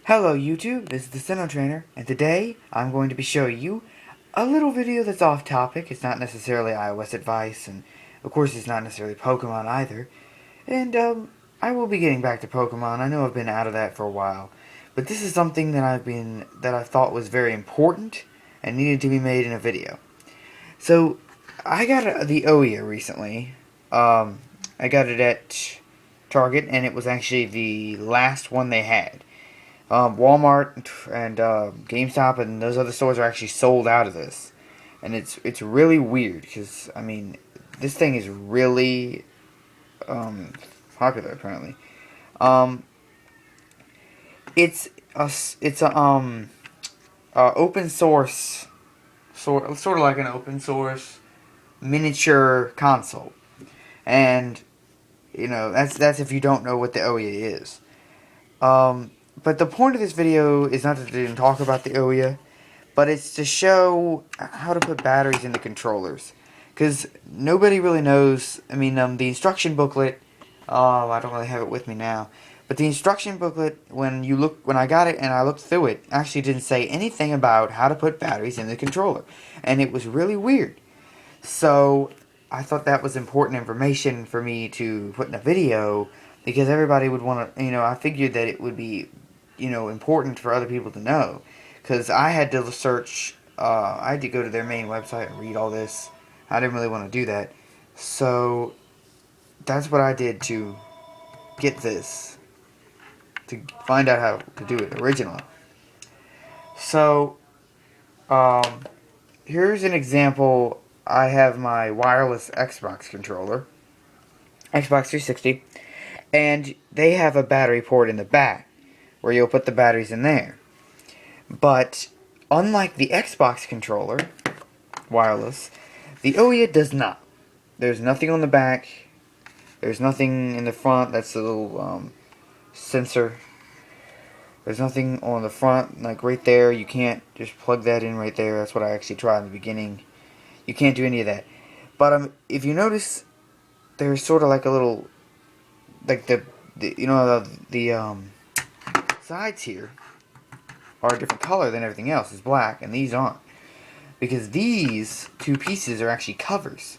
Hello YouTube, this is the Sinnoh Trainer, and today I'm going to be showing you a little video that's off topic. It's not necessarily iOS advice, and of course it's not necessarily Pokemon either. And I will be getting back to Pokemon. I know I've been out of that for a while, but this is something that I thought was very important and needed to be made in a video. So I got the Ouya recently. I got it at Target, and it was actually the last one they had. Walmart and GameStop and those other stores are actually sold out of this, and it's really weird because I mean this thing is really popular apparently. Um, it's a open source sort of like an open source miniature console, and you know that's if you don't know what the Ouya is. But the point of this video is not to talk about the Ouya, but it's to show how to put batteries in the controllers. Because nobody really knows. I mean, the instruction booklet, I don't really have it with me now, but the instruction booklet, when I got it and I looked through it, actually didn't say anything about how to put batteries in the controller. And it was really weird. So, I thought that was important information for me to put in a video, because everybody would want to, I figured that it would be, important for other people to know. Because I had to search, I had to go to their main website and read all this. I didn't really want to do that. So, that's what I did to get this. To find out how to do it originally. So, here's an example. I have my wireless Xbox controller. Xbox 360. And they have a battery port in the back where you'll put the batteries in there. But unlike the Xbox controller, wireless, the Ouya does not. There's nothing on the back. There's nothing in the front. That's a little sensor. There's nothing on the front, like right there. You can't just plug that in right there. That's what I actually tried in the beginning. You can't do any of that. But if you notice, there's sort of like a little, like the sides here are a different color than everything else. It's black, and these aren't, because these two pieces are actually covers.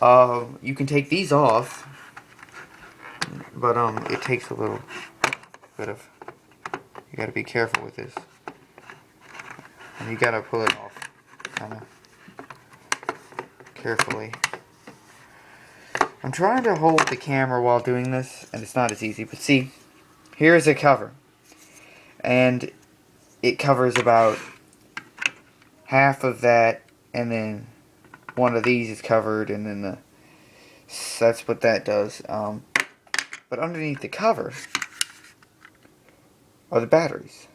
You can take these off, but it takes a little bit of. You got to be careful with this, and you got to pull it off, kind of carefully. I'm trying to hold the camera while doing this, and it's not as easy. But see, here's a cover. And it covers about half of that, and then one of these is covered, and then that's what that does. But underneath the cover are the batteries.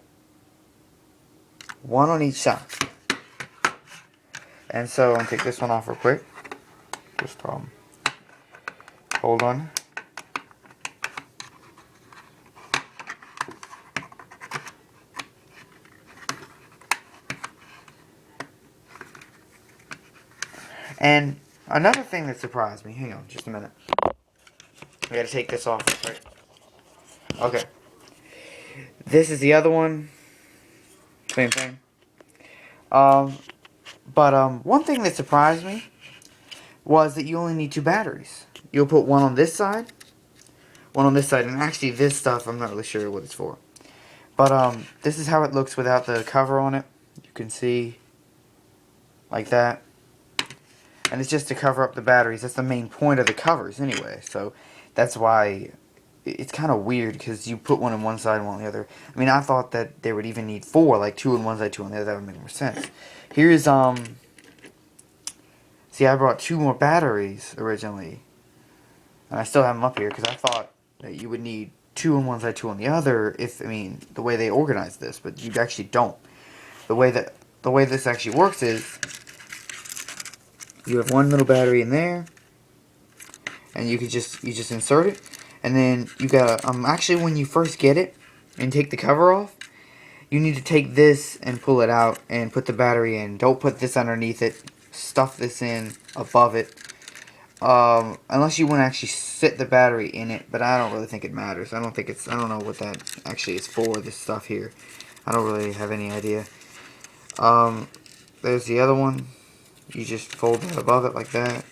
One on each side. And so, I'm going to take this one off real quick. Just, hold on. And another thing that surprised me, hang on just a minute. I gotta take this off, right? Okay. This is the other one. Same thing. But one thing that surprised me was that you only need two batteries. You'll put one on this side, one on this side, and actually this stuff, I'm not really sure what it's for. But this is how it looks without the cover on it. You can see, like that. And it's just to cover up the batteries. That's the main point of the covers anyway. So that's why it's kind of weird, because you put one on one side and one on the other. I mean, I thought that they would even need four, like two on one side, two on the other. That would make more sense. Here's, see, I brought two more batteries originally. And I still have them up here, because I thought that you would need two on one side, two on the other, the way they organized this. But you actually don't. The way this actually works is, you have one little battery in there, and you just insert it, and then you gotta actually, when you first get it and take the cover off, you need to take this and pull it out and put the battery in. Don't put this underneath it. Stuff this in above it. unless you want to actually sit the battery in it, but I don't really think it matters. I don't know what that actually is for, this stuff here. I don't really have any idea. There's the other one. You just fold it above it like that,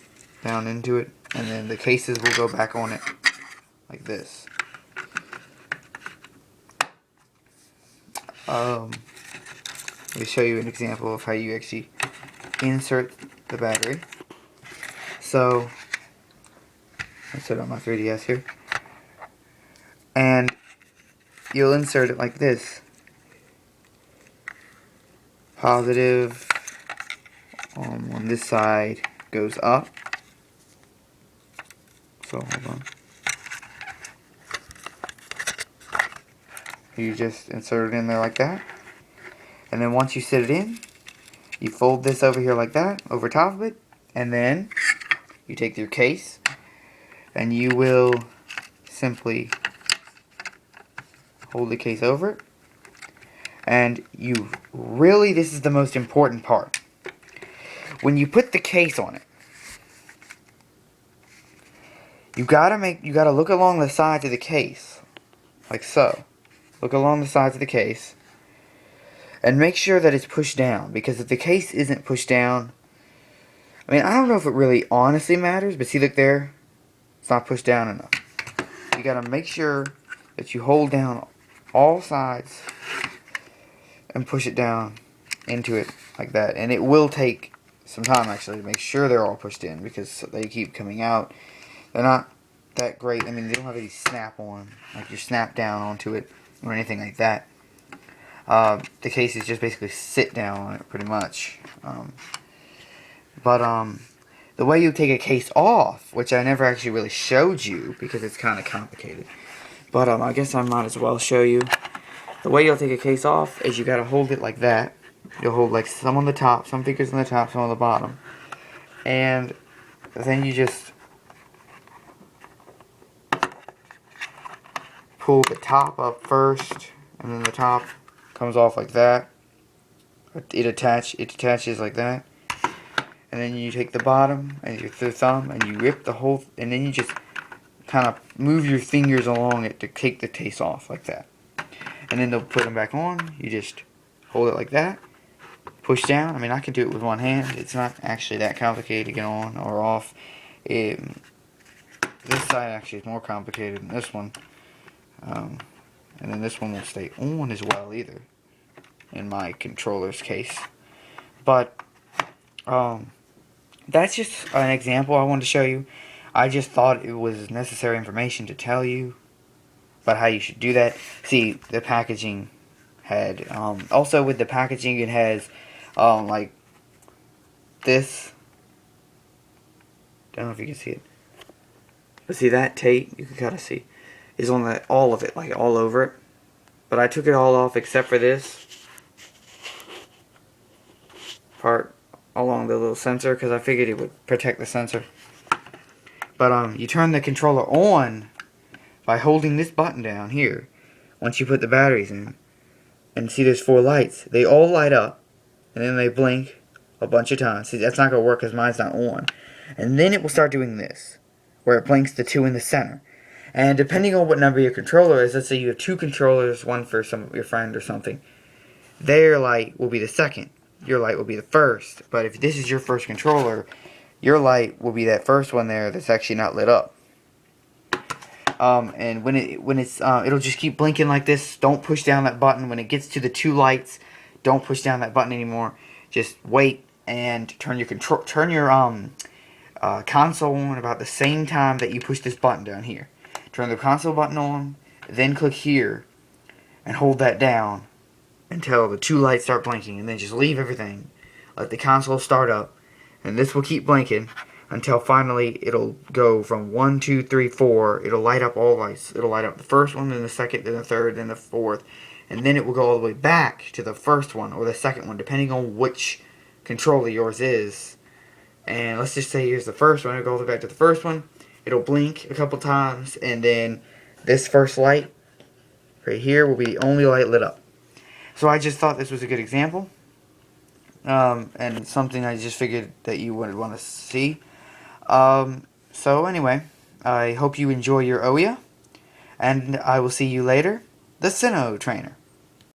down into it, and then the cases will go back on it like this. Let me show you an example of how you actually insert the battery. So, I set on my 3DS here, and you'll insert it like this. Positive on this side goes up. So hold on. You just insert it in there like that. And then once you sit it in, you fold this over here like that, over top of it. And then you take your case and you will simply hold the case over it. And you really, this is the most important part. When you put the case on it, you gotta look along the sides of the case, like so. Look along the sides of the case, and make sure that it's pushed down, because if the case isn't pushed down, I mean, I don't know if it really honestly matters, but see, look there, it's not pushed down enough. You gotta make sure that you hold down all sides and push it down into it like that, and it will take some time actually to make sure they're all pushed in, because they keep coming out. They're not that great. I mean, they don't have any snap on, like you snap down onto it or anything like that. The cases just basically sit down on it pretty much. The way you take a case off, which I never actually really showed you because it's kind of complicated, but I guess I might as well show you. The way you'll take a case off is you gotta hold it like that. You'll hold like some on the top, some fingers on the top, some on the bottom, and then you just pull the top up first, and then the top comes off like that. It attaches like that, and then you take the bottom and your thumb and you rip the whole, and then you just kind of move your fingers along it to take the case off like that, and then they'll put them back on. You just hold it like that, push down. I mean, I can do it with one hand. It's not actually that complicated to get on or off. This side actually is more complicated than this one. And then this one won't stay on as well either, in my controller's case. But that's just an example I wanted to show you. I just thought it was necessary information to tell you about how you should do that. See, the packaging had, also with the packaging it has, like this. Don't know if you can see it. But see that tape, you can kind of see, is on all of it, like all over it. But I took it all off except for this part along the little sensor, because I figured it would protect the sensor. But you turn the controller on by holding this button down here once you put the batteries in. And see, there's 4 lights. They all light up, and then they blink a bunch of times. See, that's not going to work because mine's not on. And then it will start doing this, where it blinks the 2 in the center. And depending on what number your controller is, let's say you have 2 controllers, one for your friend or something, their light will be the second. Your light will be the first. But if this is your first controller, your light will be that first one there that's actually not lit up. And it'll just keep blinking like this. Don't push down that button. When it gets to the 2 lights, don't push down that button anymore. Just wait and turn your console on about the same time that you push this button down here. Turn the console button on, then click here, and hold that down until the 2 lights start blinking, and then just leave everything. Let the console start up, and this will keep blinking until finally it'll go from 1, 2, 3, 4. It'll light up all lights. It'll light up the first one, then the second, then the third, then the fourth, and then it will go all the way back to the first one or the second one, depending on which controller yours is. And let's just say here's the first one. It'll go all the way back to the first one. It'll blink a couple times, and then this first light right here will be the only light lit up. So I just thought this was a good example, and something I just figured that you would want to see. So anyway, I hope you enjoy your Ouya, and I will see you later. The Sinnoh Trainer.